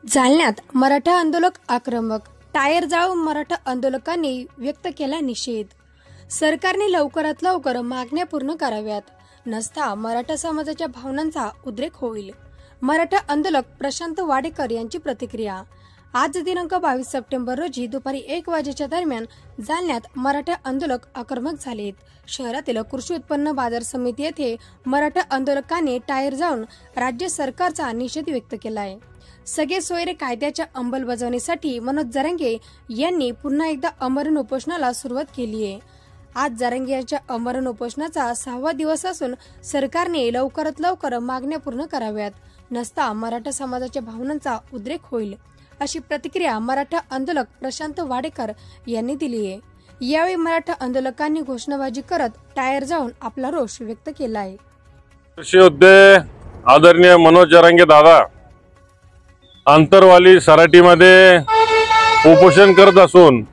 जालन्यात मराठा आंदोलक आक्रमक, टायर जाळून मराठा आंदोलकांनी व्यक्त केला निषेध। सरकारने लवकरात लवकर मागण्या पूर्ण कराव्यात, नसता मराठा समाजाच्या भावनांचा उद्रेक होईल। मराठा आंदोलक प्रशांत वाडेकर यांची प्रतिक्रिया। आज दिनांक 22 सप्टेंबर रोजी दुपारी 1 वाजेच्या दरम्यान जालन्यात मराठा आंदोलक आक्रमक झालेत। शहरातील कृषी उत्पन्न बाजार समिती येथे मराठा आंदोलकांनी टायर जाळून राज्य सरकारचा निषेध व्यक्त केलाय। सगळे सोयरे कायद्याच्या अंमलबजावणीसाठी मनोज जरांगे यांनी पुन्हा एकदा आमरण उपोषणाला सुरुवात केली आहे। आज जरांगे यांच्या आमरण उपोषणाचा 6वा दिवस असून सरकारने लवकरात लवकर मागण्या पूर्ण कराव्यात, नसता मराठा समाजाच्या भावनांचा उद्रेक होईल, अशी प्रतिक्रिया मराठा आंदोलक प्रशांत वाडेकर यांनी दिली आहे। यावेळी मराठा आंदोलकांनी घोषणाबाजी करत टायर जाऊन आपला रोष व्यक्त केला आहे। कृषी उद्योग आदरणीय मनोज जरांगे दादा आंतरवाली सराटीमध्ये उपोषण करत असून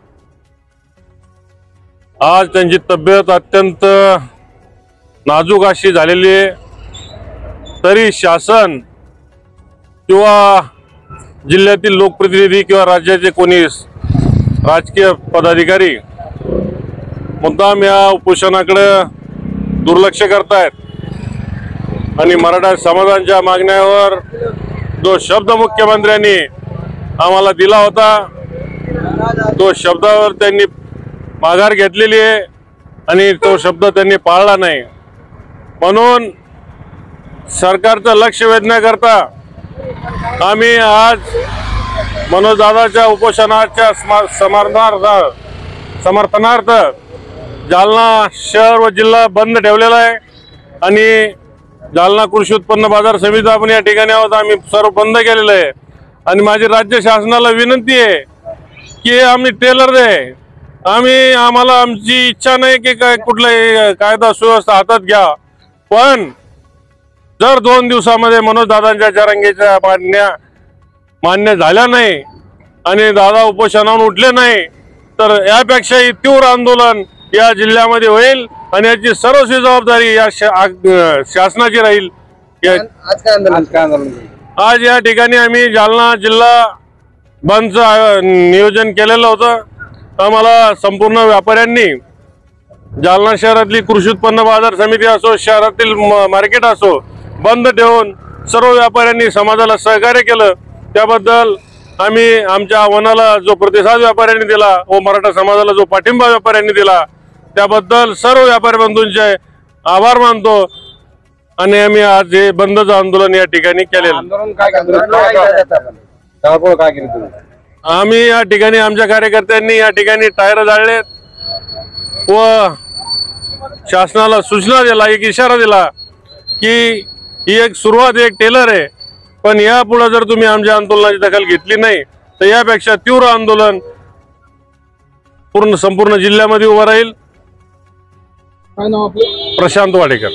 आज त्यांची तब्येत अत्यंत नाजूक अशी झालेली आहे, तरी शासन किंवा जिल्ह्यातील लोकप्रतिनिधी किंवा राज्याचे कोणी राजकीय पदाधिकारी मुद्दाम या उपोषणाकडे दुर्लक्ष करतायत आणि मराठा समाजाच्या मागण्यावर जो शब्द मुख्यमंत्र्यांनी आम्हाला दिला होता तो शब्दावर त्यांनी माघार घेतलेली आहे आणि तो शब्द त्यांनी पाळला नाही। म्हणून सरकारचं लक्ष वेधण्याकरता आम्ही आज मनोज दादाच्या उपोषणाच्या समर्थनार्थ जालना शहर व जिल्हा बंद ठेवलेला आहे आणि जालना कृषी उत्पन्न बाजार समिती आपण या ठिकाणी आहोत, आम्ही सर्व बंद केलेलं आहे। आणि माझी राज्य शासनाला विनंती आहे की आम्ही टेलर दे, आम्हाला आमची इच्छा नाही की काय कुठलाही कायदा सुव्यवस्था हातात घ्या, पण जर 2 दिवसामध्ये मनोज दादांच्या जरांगेच्या मान्य झाल्या नाही आणि दादा उपोषणावरून उठले नाही तर यापेक्षाही तीव्र आंदोलन या जिल्ह्यामध्ये होईल आणि याची सर्वस्वी जबाबदारी या शासनाची राहील। आज या ठिकाणी आम्ही जालना जिल्हा बंदचं नियोजन केलेलं होतं। आम्हाला संपूर्ण व्यापाऱ्यांनी जालना शहरातली कृषी उत्पन्न बाजार समिती असो, शहरातील मार्केट असो, बंद ठेवून सर्व व्यापाऱ्यांनी समाजाला सहकार्य केलं, त्याबद्दल आम्ही आमच्या आव्हानाला जो प्रतिसाद व्यापाऱ्यांनी दिला व मराठा समाजाला जो पाठिंबा व्यापाऱ्यांनी दिला त्याबद्दल सर्व व्यापारी बंधूंचे आभार मानतो आणि आम्ही आज हे बंदचं आंदोलन या ठिकाणी केलेलं। आम्ही या ठिकाणी आमच्या कार्यकर्त्यांनी या ठिकाणी टायर जाळलेत व शासनाला सूचना दिला, एक इशारा दिला की ही एक सुरुवात, एक टेलर आहे, पण यापुढे जर तुम्ही आमच्या आंदोलनाची दखल घेतली नाही तर यापेक्षा तीव्र आंदोलन संपूर्ण जिल्ह्यामध्ये उभं राहील। प्रशांत वाडेकर।